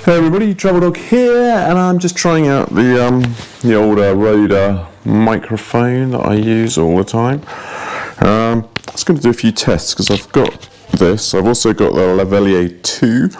Hey everybody, TravelDog here, and I'm just trying out the old Rode microphone that I use all the time. I was going to do a few tests because I've got this. I've also got the Lavalier II.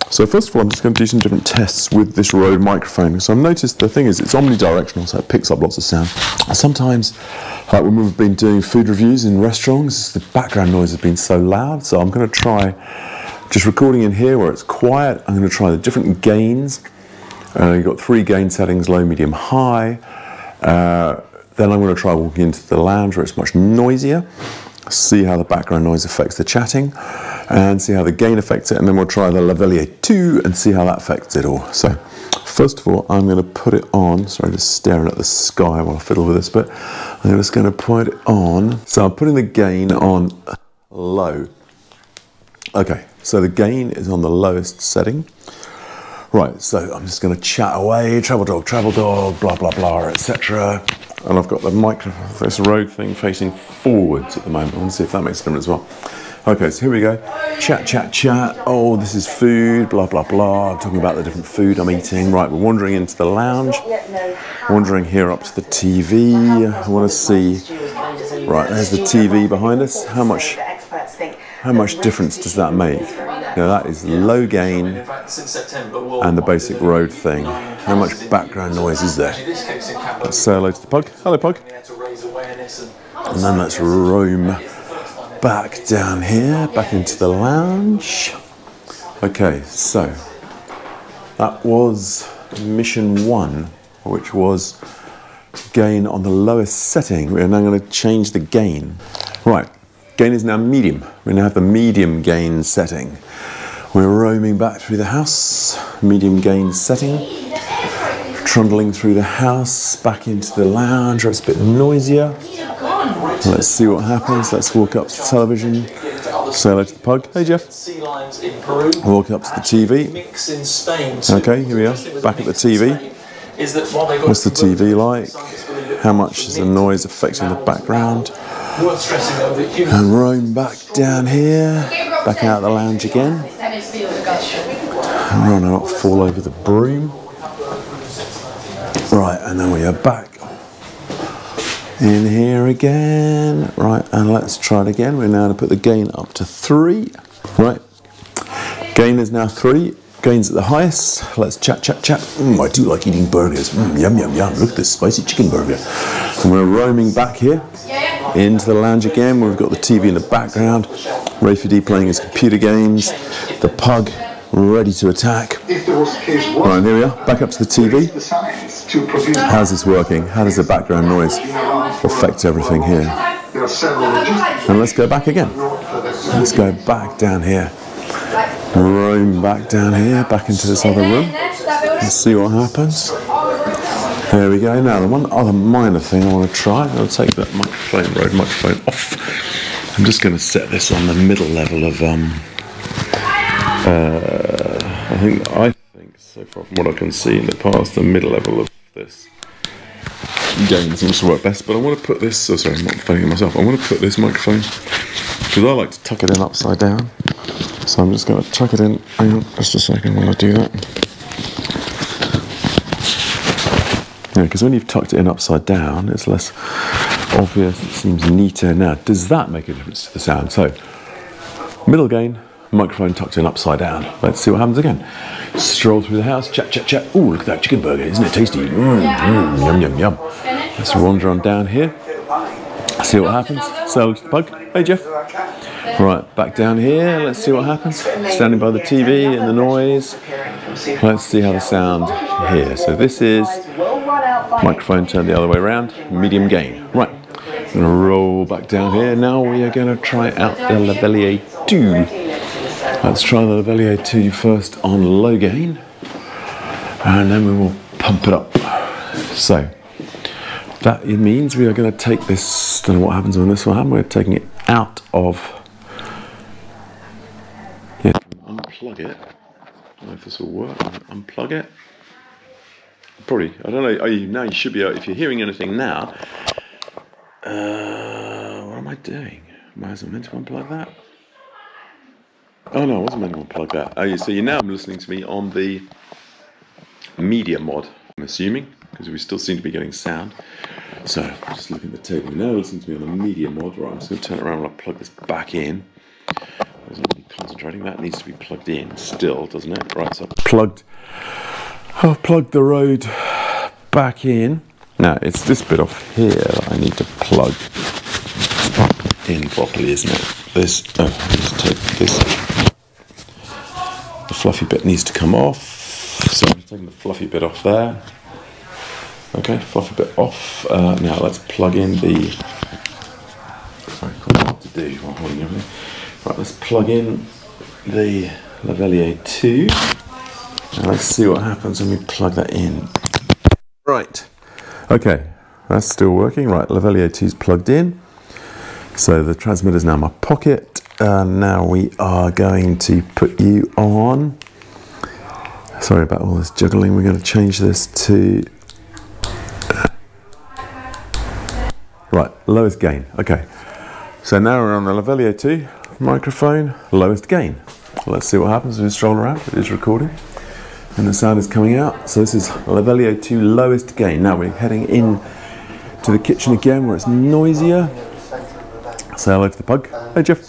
So first of all, I'm just going to do some different tests with this Rode microphone. So I've noticed the thing is it's omnidirectional, so it picks up lots of sound. And sometimes, like when we've been doing food reviews in restaurants, the background noise has been so loud. So I'm going to try just recording in here where it's quiet. I'm going to try the different gains. You've got 3 gain settings: low, medium, high. Then I'm going to try walking into the lounge where it's much noisier. See how the background noise affects the chatting, and see how the gain affects it. And then we'll try the Lavalier II and see how that affects it all. So first of all, I'm going to put it on. Sorry, just staring at the sky while I fiddle with this, but I'm just going to put it on. So I'm putting the gain on low. Okay, so the gain is on the lowest setting. Right, so I'm just going to chat away, TravelDog, blah, blah, blah, etc. And I've got the microphone, this Rode thing facing forwards at the moment. I want to see if that makes a difference as well. Okay, so here we go. Chat, chat, chat. Oh, this is food, blah, blah, blah. I'm talking about the different food I'm eating. Right, we're wandering into the lounge. Wandering here up to the TV. I want to see. Right, there's the TV behind us. How much difference does that make? Now that is low gain and the basic Rode thing. How much background noise is there? Let's say hello to the pug. Hello, pug. And then let's roam back down here, back into the lounge. Okay, so that was mission 1, which was gain on the lowest setting. We're now going to change the gain. Right. Gain is now medium. We now have the medium gain setting. We're roaming back through the house, medium gain setting, trundling through the house, back into the lounge where it's a bit noisier. Let's see what happens. Let's walk up to the television, say hello to the pug. Hey Jeff. Walk up to the TV. Okay, here we are, back at the TV. What's the TV like? How much is the noise affecting the background? And roam back down here, back out the lounge again. Run out, fall over the broom. Right, and then we are back in here again. Right, and let's try it again. We're now going to put the gain up to 3. Right, gain is now 3. Gain's at the highest. Let's chat, chat, chat. I do like eating burgers. Yum, yum, yum. Look at this spicy chicken burger. And we're roaming back here into the lounge again. We've got the TV in the background. Rafidi playing his computer games. The pug ready to attack. Right, here we are. Back up to the TV. How's this working? How does the background noise affect everything here? And let's go back again. Let's go back down here. Roam back down here, back into this other room. Let's see what happens. There we go. Now, the one other minor thing I want to try, I'll take that microphone, Rode microphone off. I'm just going to set this on the middle level of, I think so far from what I can see in the past, the middle level of this gain seems to work best. But I want to put this, oh sorry, I'm not phoning myself. I want to put this microphone, because I like to tuck it in upside down. So I'm just going to tuck it in. Hang on just a second while I do that. Yeah, because when you've tucked it in upside down, it's less obvious, it seems neater. Now, does that make a difference to the sound? So, middle gain, microphone tucked in upside down. Let's see what happens again. Stroll through the house, chat, chat, chat. Ooh, look at that chicken burger, isn't it tasty? Yum, yum, yum. Let's wander on down here. See what happens. So, pug. Hey, Jeff. Right, back down here. Let's see what happens. Standing by the TV and the noise. Let's see how the sound here. So this is microphone turned the other way around. Medium gain. Right. I'm going to roll back down here. Now we are going to try out the Lavalier II. Let's try the Lavalier II first on low gain, and then we will pump it up. So that means we are going to take this, don't know what happens when this will happen, we're taking it out of, yeah, unplug it. I don't know if this will work. Unplug it. Probably, I don't know, now you should be able, if you're hearing anything now, what am I doing? Am I meant to unplug that? Oh no, I wasn't meant to unplug that. Oh, yeah, so you're now listening to me on the Media Mod, I'm assuming, because we still seem to be getting sound. So, just looking at the table. You're now listening to me on the Media Mod. Right, I'm just going to turn it around and I'll plug this back in. I wasn't really concentrating. That needs to be plugged in still, doesn't it? Right, so I've plugged the Rode back in. Now, it's this bit off here that I need to plug in properly, isn't it? This, oh, I need to take this. The fluffy bit needs to come off. So I'm just taking the fluffy bit off there. Okay, fluffy bit off. Now let's plug in the. Sorry, quite hard to do while holding everything. Right, let's plug in the Lavalier II. Now let's see what happens when we plug that in. Right. Okay, that's still working. Right, Lavalier II is plugged in. So the transmitter is now in my pocket. Now we are going to put you on. Sorry about all this juggling. We're going to change this to right, lowest gain. Okay. So now we're on the Lavalier II microphone, lowest gain. Let's see what happens as we stroll around. It is recording and the sound is coming out. So this is Lavalier II lowest gain. Now we're heading in to the kitchen again where it's noisier. Say hello to the pug. Hey Jeff.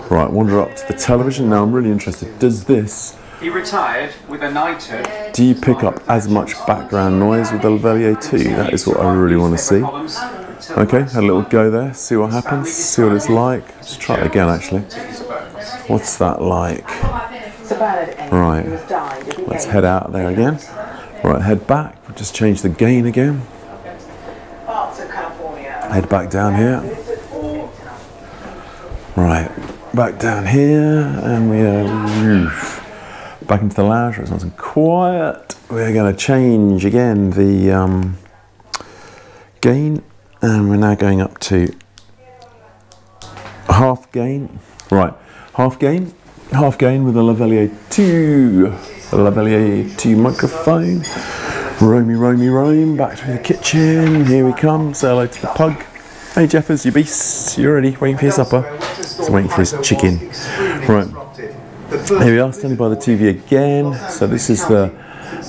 Right, wander up to the television. Now I'm really interested. Does this... He retired with a knighthood. Do you pick up as much background noise with the Lavalier II? That is what I really want to see. Okay, had a little go there. See what happens. See what it's like. Let's try it again actually. What's that like? Right, let's head out there again. Right, head back. We'll just change the gain again. Head back down here. Right, back down here, and we are back into the lounge where it's nice and quiet. We're going to change again the gain, and we're now going up to half gain. Right, half gain with the Lavalier II, microphone. Roam, back to the kitchen. Here we come. Say hello to the pug. Hey Jeffers, you beasts, you ready? Waiting for your supper? He's waiting for his chicken. Right, here we are, standing by the TV again. So this is the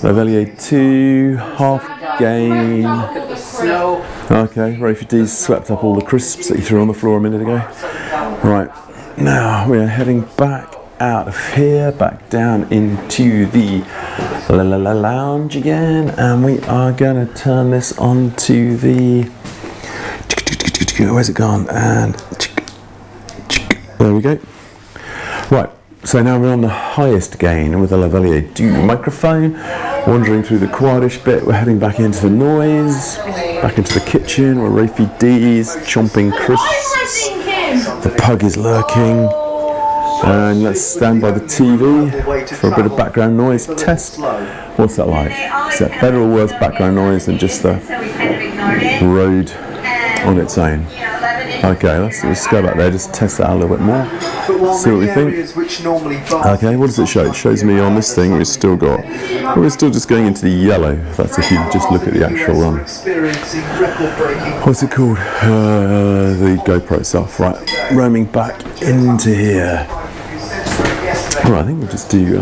Lavalier II, half gain. Okay, ready for D's, swept up all the crisps that you threw on the floor a minute ago. Right, now we are heading back out of here, back down into the lounge again, and we are going to turn this on to the... Where's it gone? And there we go. Right, so now we're on the highest gain with the Lavalier II microphone. Wandering through the quietish bit, we're heading back into the noise, back into the kitchen where Rafe D's chomping crisps. The pug is lurking. And let's stand by the TV for a bit of background noise test. What's that like? Is that better or worse background noise than just the Rode on its own? Okay, let's go back there, just test that out a little bit more, see what we think. Okay, what does it show? It shows me on this thing we're still just going into the yellow. That's if you just look at the actual what's it called? The GoPro itself. Right, roaming back into here. Right, I think we'll just do,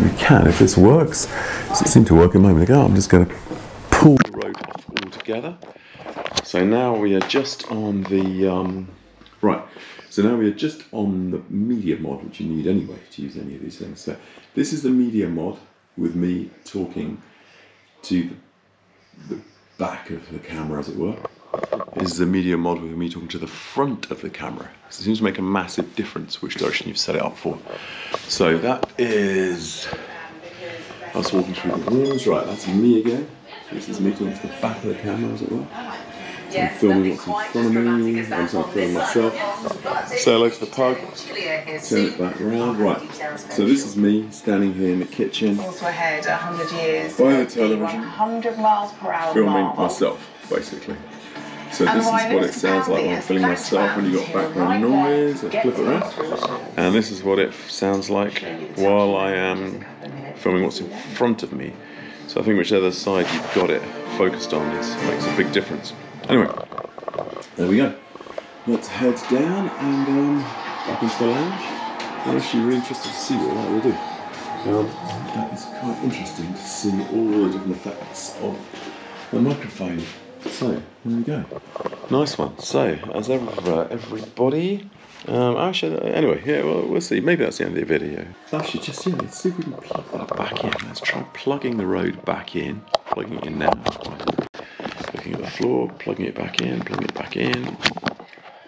we can if this works. So it seemed to work a moment ago. I'm just going to pull the Rode off altogether. So now we are just on the, right, so now we are just on the Media Mod, which you need anyway to use any of these things. So this is the Media Mod with me talking to the back of the camera, as it were. This is the Media Mod with me talking to the front of the camera. So it seems to make a massive difference which direction you've set it up for. So that is us walking through the rooms. Right, that's me again. This is me talking to the back of the camera, as it were. So I'm filming what's in front of me, I'm filming myself. Say hello to the pug, turn it back around. Right, so this is me standing here in the kitchen also ahead 100 years by the television, 100 miles per hour filming myself, basically. So this is what it sounds like when I'm filming myself when you've got background noise. Let's flip it around. And this is what it sounds like while I am filming what's in front of me. So I think whichever side you've got it focused on makes a big difference. Anyway, there we go. Let's head down and back into the lounge. I'm actually really interested to see what that will do. That is quite interesting to see all the different effects of the microphone. So, there we go. Nice one. So, as ever, everybody. Actually, anyway, yeah, well, we'll see. Maybe that's the end of the video. Actually, just, yeah, let's see if we can plug that back in. Let's try plugging the Rode back in. Plugging it in now. Looking at the floor, plugging it back in, plugging it back in.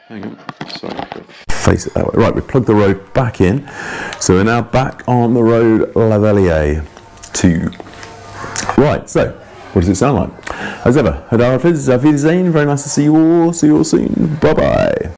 Hang on, sorry. Face it that way. Right, we plugged the Rode back in. So we're now back on the Rode Lavalier II. Right, so what does it sound like? As ever, Hadar Hafiz, Auf Wiedersehen. Very nice to see you all. See you all soon. Bye bye.